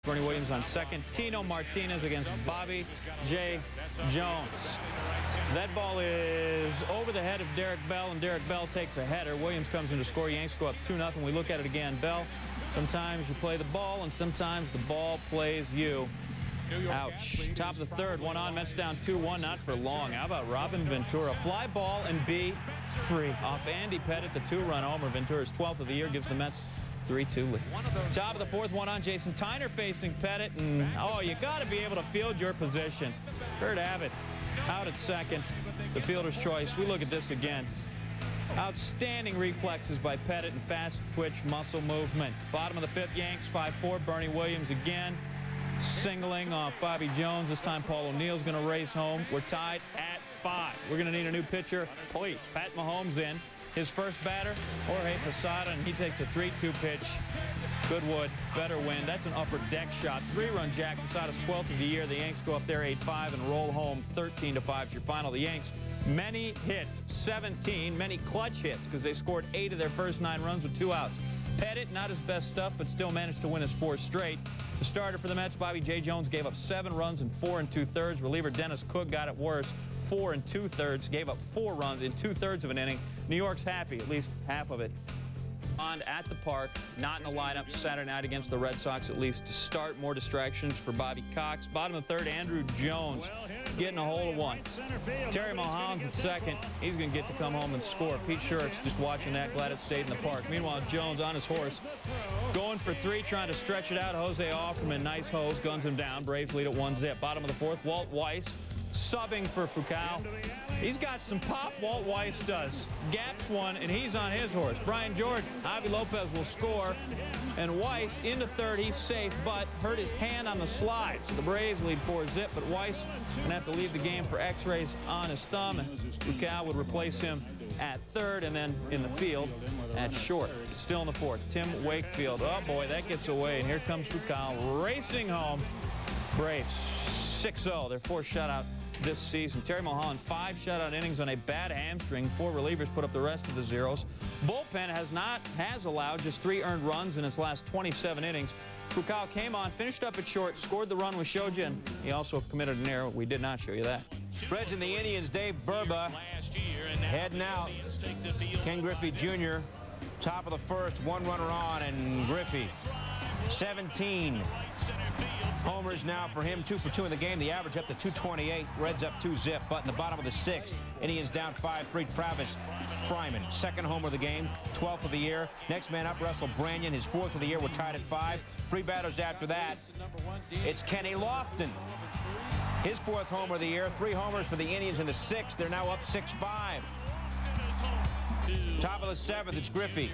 Bernie Williams on second. Tino Martinez against Bobby J. Jones. That ball is over the head of Derek Bell, and Derek Bell takes a header. Williams comes in to score. Yanks go up 2-0. We look at it again. Bell, sometimes you play the ball, and sometimes the ball plays you. Ouch. Top of the third, one on. Mets down 2-1, not for long. How about Robin Ventura? Fly ball and be free. Off Andy Pettit, the 2-run homer. Ventura's 12th of the year, gives the Mets 3-2 lead. Top of the fourth, one on. Jason Tyner facing Pettit, and oh, you got to be able to field your position. Kurt Abbott out at second, the fielder's choice. We look at this again. Outstanding reflexes by Pettit and fast twitch muscle movement. Bottom of the fifth, Yanks 5-4. Bernie Williams again singling off Bobby Jones. This time Paul O'Neill's going to race home. We're tied at 5. We're going to need a new pitcher, please. Pat Mahomes in. His first batter, Jorge Posada, and he takes a 3-2 pitch. Good wood, better wind. That's an upper deck shot. 3-run jack. Posada's 12th of the year. The Yanks go up there 8-5 and roll home 13-5. It's your final. The Yanks, many hits, 17, many clutch hits, because they scored 8 of their first 9 runs with 2 outs. Pettit, not his best stuff, but still managed to win his 4th straight. The starter for the Mets, Bobby J. Jones, gave up 7 runs in 4 2/3. Reliever Dennis Cook got it worse. 4 2/3, gave up 4 runs in 2/3 of an inning. New York's happy, at least half of it. At the park, not in the lineup Saturday night against the Red Sox, at least to start. More distractions for Bobby Cox. Bottom of the third, Andrew Jones getting a hold of one. Terry Mulholland's at second. He's going to get to come home and score. Pete Sherrick's just watching that, glad it stayed in the park. Meanwhile, Jones on his horse, going for 3, trying to stretch it out. Jose Offerman, nice hose, guns him down. Braves lead at 1-0. Bottom of the fourth, Walt Weiss subbing for Foucault. He's got some pop, Walt Weiss does. Gaps one, and he's on his horse. Brian Jordan, Javi Lopez will score, and Weiss into third. He's safe, but hurt his hand on the slide. So the Braves lead 4-0, but Weiss going to have to leave the game for x-rays on his thumb, and Foucault would replace him at third, and then in the field at short. Still in the fourth, Tim Wakefield. Oh, boy, that gets away, and here comes Foucault racing home. Braves 6-0, their 4th shutout this season. Terry Mulholland, 5 shutout innings on a bad hamstring. 4 relievers put up the rest of the zeros. Bullpen has allowed just 3 earned runs in its last 27 innings. Foucault came on, finished up at short, scored the run we showed you, and he also committed an error. We did not show you that. Reds and the Indians, Dave Burba heading out. Ken Griffey Jr., top of the first, 1 runner on, and Griffey 17 homers now for him, 2 for 2 in the game. The average up to 228. Reds up 2-0. But in the bottom of the 6th, Indians down 5-3. Travis Fryman, 2nd homer of the game, 12th of the year. Next man up, Russell Branyan, his 4th of the year. We're tied at 5. 3 batters after that. It's Kenny Lofton, his 4th homer of the year. 3 homers for the Indians in the 6th. They're now up 6-5. Top of the 7th, it's Griffey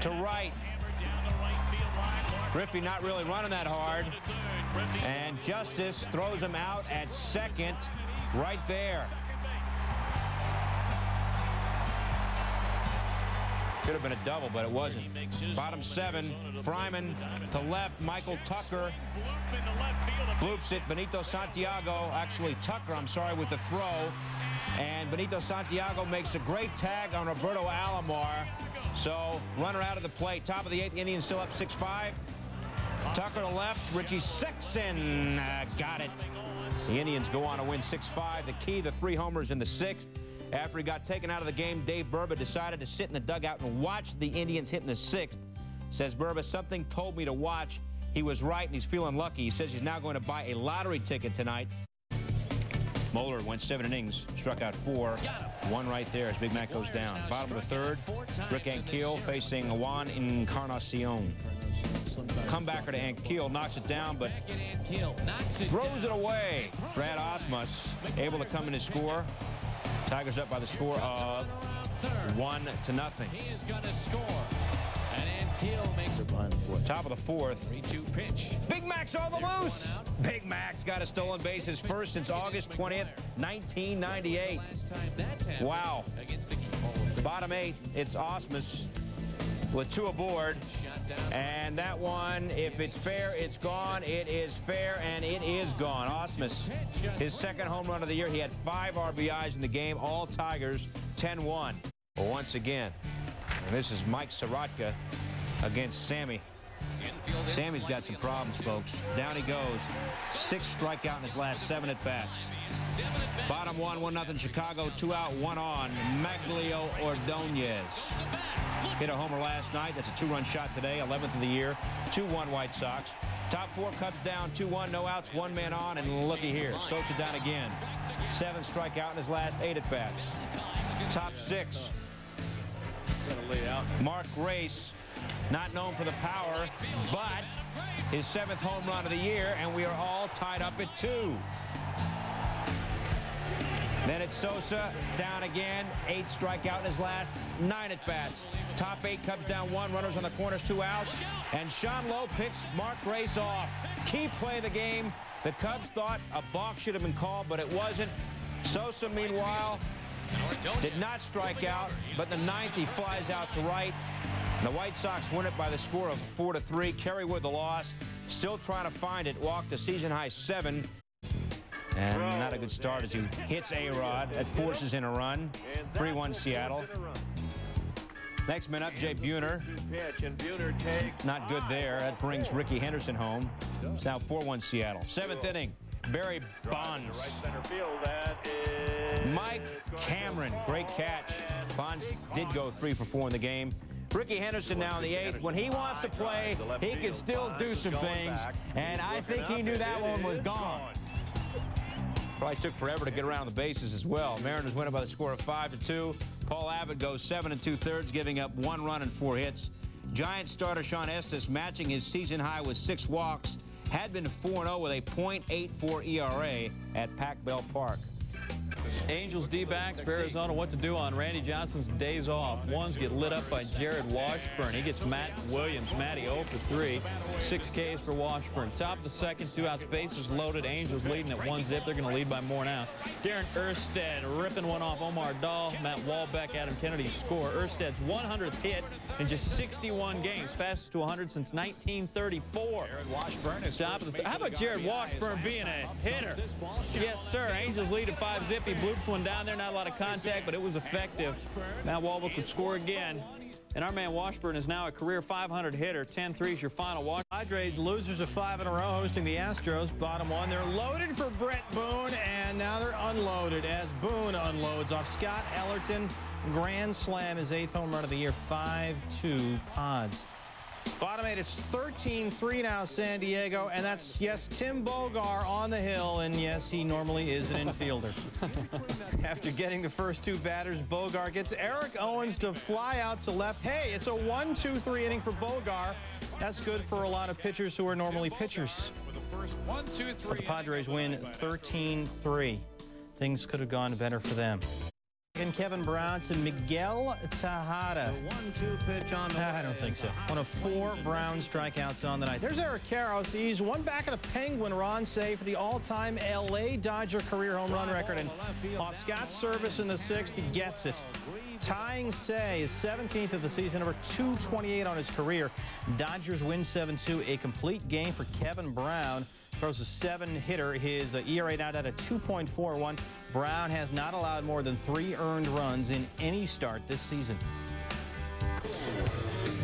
to right. Griffey not really running that hard, and Justice throws him out at second right there. Could have been a double, but it wasn't. Bottom 7, Fryman to left. Michael Tucker bloops it. Benito Santiago, actually Tucker, I'm sorry, with the throw. And Benito Santiago makes a great tag on Roberto Alomar. So runner out of the plate. Top of the 8th, Indians still up 6-5. Tucker to left. Richie Sexton got it. The Indians go on to win 6-5. The key, the 3 homers in the 6th. After he got taken out of the game, Dave Burba decided to sit in the dugout and watch the Indians hit in the 6th. Says Burba, something told me to watch. He was right, and he's feeling lucky. He says he's now going to buy a lottery ticket tonight. Moeller went 7 innings, struck out 4. 1 right there as Big Mac goes down. Bottom of the 3rd, Rick Ankiel facing Juan Encarnacion. Comebacker to Ankiel, knocks it down, but throws it away. Brad Osmus able to come in and score. Tigers up by the score of 1-0. He is going to score. And Ankiel makes it behind the fourth. Top of the 4th. 3-2 pitch. Big Mac's on the loose. Big Mac's got a stolen base, his first since August 20th, 1998. Wow. Bottom 8, it's Osmus with 2 aboard. And that one, if it's fair, it's gone. It is fair, and it is gone. Osmus, his 2nd home run of the year. He had 5 RBIs in the game. All Tigers, 10-1. Once again, and this is Mike Sorotka against Sammy Sammy's got some problems, folks. Down he goes. 6 strikeout in his last 7 at-bats. Bottom 1, 1-0 Chicago. 2 out, 1 on. Maglio Ordonez hit a homer last night. That's a 2-run shot today, 11th of the year. 2-1 White Sox. Top 4 Cubs down 2-1, no outs, 1 man on, and looky here, Sosa down again. 7 strikeout in his last 8 at-bats. Top 6. Mark Grace, not known for the power, but his 7th home run of the year, and we are all tied up at 2. Then it's Sosa, down again, 8 strikeout in his last 9 at-bats. Top 8 Cubs down 1, runners on the corners, 2 outs, and Sean Lowe picks Mark Grace off. Key play of the game. The Cubs thought a balk should have been called, but it wasn't. Sosa, meanwhile, did not strike out, but in the 9th he flies out to right. And the White Sox win it by the score of 4-3. Kerry with the loss, still trying to find it. Walked a season-high 7. And not a good start as he hits A-Rod. That forces in a run. 3-1 Seattle. Next man up, Jay Buhner. Not good there. That brings Ricky Henderson home. It's now 4-1 Seattle. 7th inning, Barry Bonds. Mike Cameron, great catch. Bonds did go 3 for 4 in the game. Ricky Henderson now in the 8th. When he wants to play, he can still do some things. And I think he knew that one was gone. Probably took forever to get around the bases as well. Mariners win it by the score of 5-2. Paul Abbott goes 7 2/3, giving up 1 run and 4 hits. Giants starter Sean Estes matching his season high with 6 walks. Had been 4-0 with a .84 ERA at Pac Bell Park. Angels D-backs for Arizona, what to do on Randy Johnson's days off. Ones get lit up by Jared Washburn. He gets Matt Williams. Matty 0 for 3. 6 Ks for Washburn. Top of the second, 2 outs, bases loaded. Angels leading at 1-0. They're going to lead by more now. Darren Erstad ripping one off Omar Dahl. Matt Walbeck, Adam Kennedy score. Erstad's 100th hit in just 61 games. Fastest to 100 since 1934. Jared Washburn is Top of the, how about Jared Washburn being a hitter? Yes, sir. Angels lead at 5-0. He bloops one down there. Not a lot of contact, but it was effective. Now Walbeck could score again. And our man Washburn is now a career 500 hitter. 10-3 is your final. Padres losers of 5 in a row hosting the Astros. Bottom 1. They're loaded for Brett Boone, and now they're unloaded as Boone unloads off Scott Ellerton. Grand slam, his 8th home run of the year. 5-2 Pods. Bottom 8, it's 13-3 now, San Diego, and that's, yes, Tim Bogar on the hill, and yes, he normally is an infielder. After getting the first 2 batters, Bogar gets Eric Owens to fly out to left. Hey, it's a 1-2-3 inning for Bogar. That's good for a lot of pitchers who are normally pitchers. But the Padres win 13-3. Things could have gone better for them. And Kevin Brown to Miguel Tejada. The 1-2 pitch on. I don't think so. One of 4 Brown strikeouts on the night. There's Eric Karros. He's one back of the Penguin Ron Cey for the all-time L.A. Dodger career home run record. And off Scott's service in the 6th, he gets it. Tying Cey, his 17th of the season, number 228 on his career. Dodgers win 7-2. A complete game for Kevin Brown. Throws a 7-hitter. His ERA now at a 2.41. Brown has not allowed more than 3 earned runs in any start this season.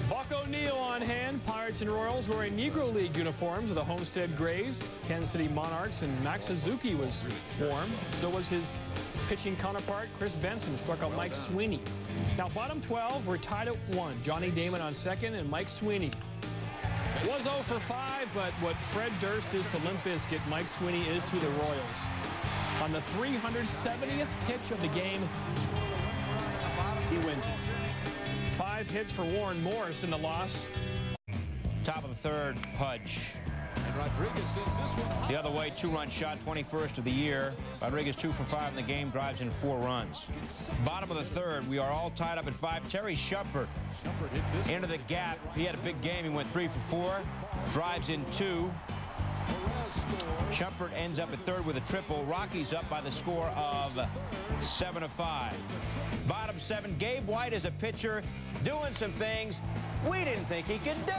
Buck O'Neill on hand. Pirates and Royals wearing Negro League uniforms of the Homestead Grays. Kansas City Monarchs, and Max Suzuki was warm. So was his pitching counterpart, Chris Benson, struck out Mike Sweeney. Now, bottom 12, we're tied at 1. Johnny Damon on second, and Mike Sweeney was 0 for 5, but what Fred Durst is to Limp Bizkit, Mike Sweeney is to the Royals. On the 370th pitch of the game, he wins it. 5 hits for Warren Morris in the loss. Top of the 3rd, Pudge. And Rodriguez sends this one. The other way, 2-run shot, 21st of the year. Rodriguez 2 for 5 in the game, drives in 4 runs. Bottom of the 3rd, we are all tied up at 5. Terry Shumpert into the gap. He had a big game. He went 3 for 4, drives in 2. Shumpert ends up at 3rd with a triple. Rockies up by the score of 7-5. Bottom 7, Gabe White is a pitcher doing some things we didn't think he could do.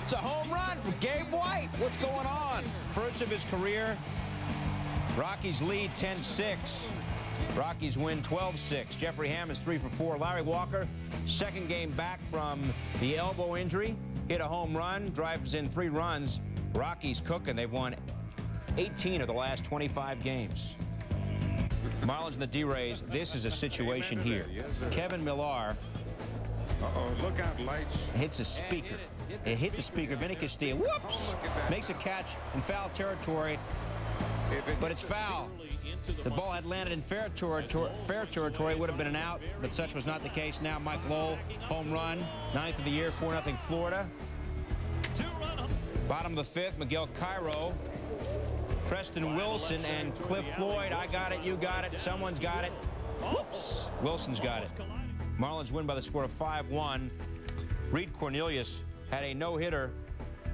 It's a home run for Gabe White. What's going on? First of his career. Rockies lead 10-6. Rockies win 12-6. Jeffrey Hammond is 3 for 4. Larry Walker, 2nd game back from the elbow injury. hit a home run, drives in 3 runs. Rockies cooking. They've won 18 of the last 25 games. Marlins and the D-Rays, this is a situation here. Kevin Millar look out, lights. hits a speaker. It hit the speaker. Vinny Castillo, whoops, makes a catch in foul territory, but it's foul. The ball had landed in fair territory. It would have been an out, but such was not the case. Now Mike Lowell, home run, 9th of the year, 4-0 Florida. Bottom of the 5th, Miguel Cairo, Preston Wilson, and Cliff Floyd. I got it, you got it, someone's got it. Whoops, Wilson's got it. Marlins win by the score of 5-1. Reed Cornelius had a no-hitter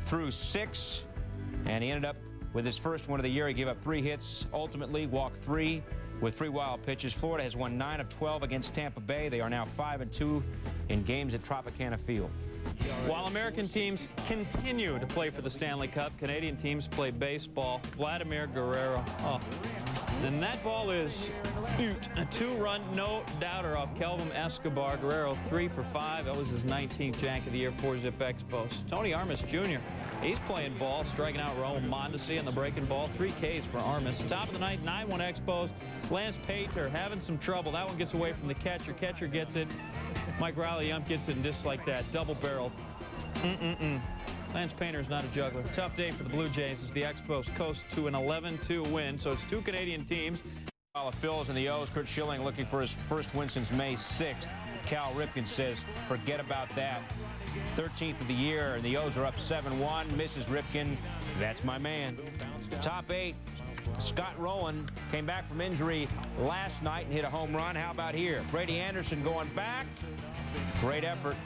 through 6, and he ended up with his first one of the year. He gave up 3 hits, ultimately walked 3 with 3 wild pitches. Florida has won 9 of 12 against Tampa Bay. They are now 5-2 in games at Tropicana Field. While American teams continue to play for the Stanley Cup, Canadian teams play baseball. Vladimir Guerrero. Oh. And that ball is a 2-run no-doubter off Kelvin Escobar. Guerrero 3 for 5. That was his 19th Yank of the year, 4-zip Expos. Tony Armas Jr. He's playing ball, striking out Raul Mondesi on the breaking ball. 3 Ks for Armas. Top of the ninth, 9-1 Expos. Lance Pater having some trouble. That one gets away from the catcher. Catcher gets it. Mike Riley-Yump gets it, and just like that, double-barreled. Lance Painter's not a juggler. Tough day for the Blue Jays as the Expos coast to an 11-2 win. So it's 2 Canadian teams. While the Phils and the O's, Kurt Schilling looking for his first win since May 6th. Cal Ripken says, forget about that. 13th of the year, and the O's are up 7-1. Mrs. Ripken, that's my man. Top 8, Scott Rowan came back from injury last night and hit a home run. How about here? Brady Anderson going back. Great effort.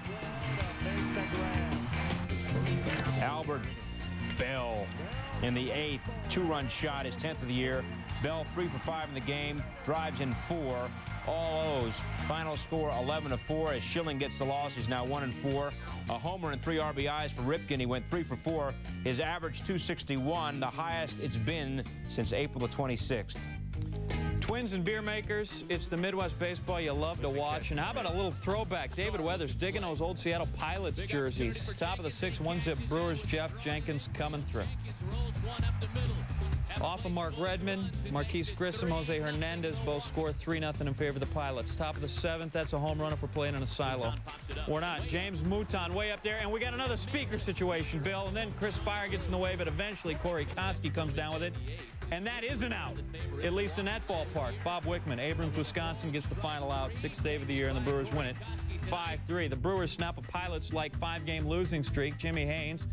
Albert Bell in the 8th, 2-run shot, his 10th of the year. Bell 3 for 5 in the game, drives in 4. All O's. Final score 11-4 as Schilling gets the loss. He's now 1-4. A homer and 3 RBIs for Ripken. He went 3 for 4. His average 261, the highest it's been since April the 26th. Twins and beer makers, it's the Midwest baseball you love to watch. And how about a little throwback? David Weathers digging those old Seattle Pilots jerseys. Top of the 6th, 1-zip Brewers, Jeff Jenkins coming through. Off of Mark Redmond, Marquise Grissom, Jose Hernandez both score 3-0 in favor of the Pilots. Top of the 7th, that's a home run if we're playing in a silo. We're not. James Mouton way up there, and we got another speaker situation, Bill. And then Chris Spire gets in the way, but eventually Corey Koski comes down with it. And that is an out, at least in that ballpark. Bob Wickman, Abrams, Wisconsin, gets the final out. 6th save of the year, and the Brewers win it 5-3. The Brewers snap a Pilots-like 5-game losing streak. Jimmy Haynes